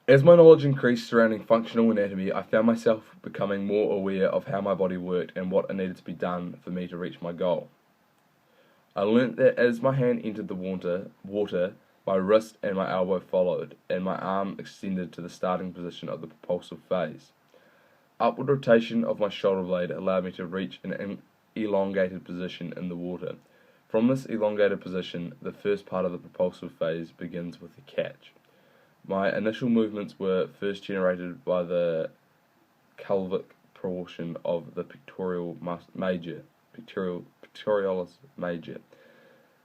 As my knowledge increased surrounding functional anatomy, I found myself becoming more aware of how my body worked and what needed to be done for me to reach my goal. I learnt that as my hand entered the water, my wrist and my elbow followed, and my arm extended to the starting position of the propulsive phase. Upward rotation of my shoulder blade allowed me to reach an elongated position in the water. From this elongated position, the first part of the propulsive phase begins with the catch. My initial movements were first generated by the calvic portion of the pectoralis major.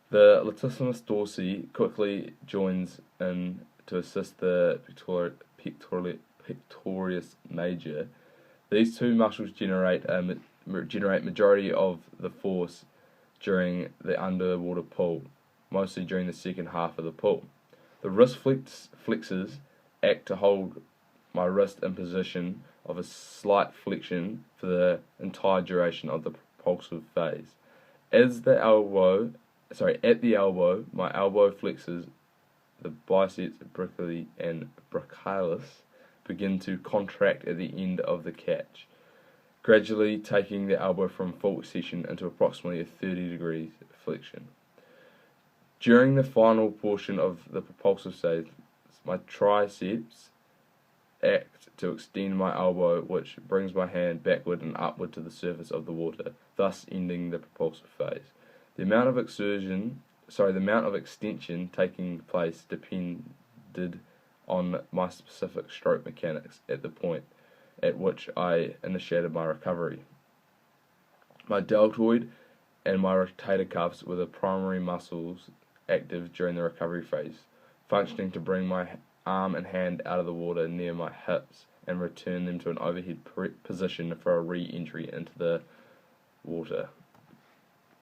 The latissimus dorsi quickly joins in to assist the pectoralis major. These two muscles generate majority of the force during the underwater pull, mostly during the second half of the pull. The wrist flexors act to hold my wrist in position of a slight flexion for the entire duration of the propulsive phase. At the elbow, my elbow flexors, the biceps brachii and brachialis begin to contract at the end of the catch, gradually taking the elbow from full extension into approximately a 30 degrees flexion. During the final portion of the propulsive phase, my triceps act to extend my elbow, which brings my hand backward and upward to the surface of the water, thus ending the propulsive phase. The amount of extension taking place depended on my specific stroke mechanics at the point at which I initiated my recovery. My deltoid and my rotator cuffs were the primary muscles active during the recovery phase, functioning to bring my arm and hand out of the water near my hips and return them to an overhead position for a re-entry into the water.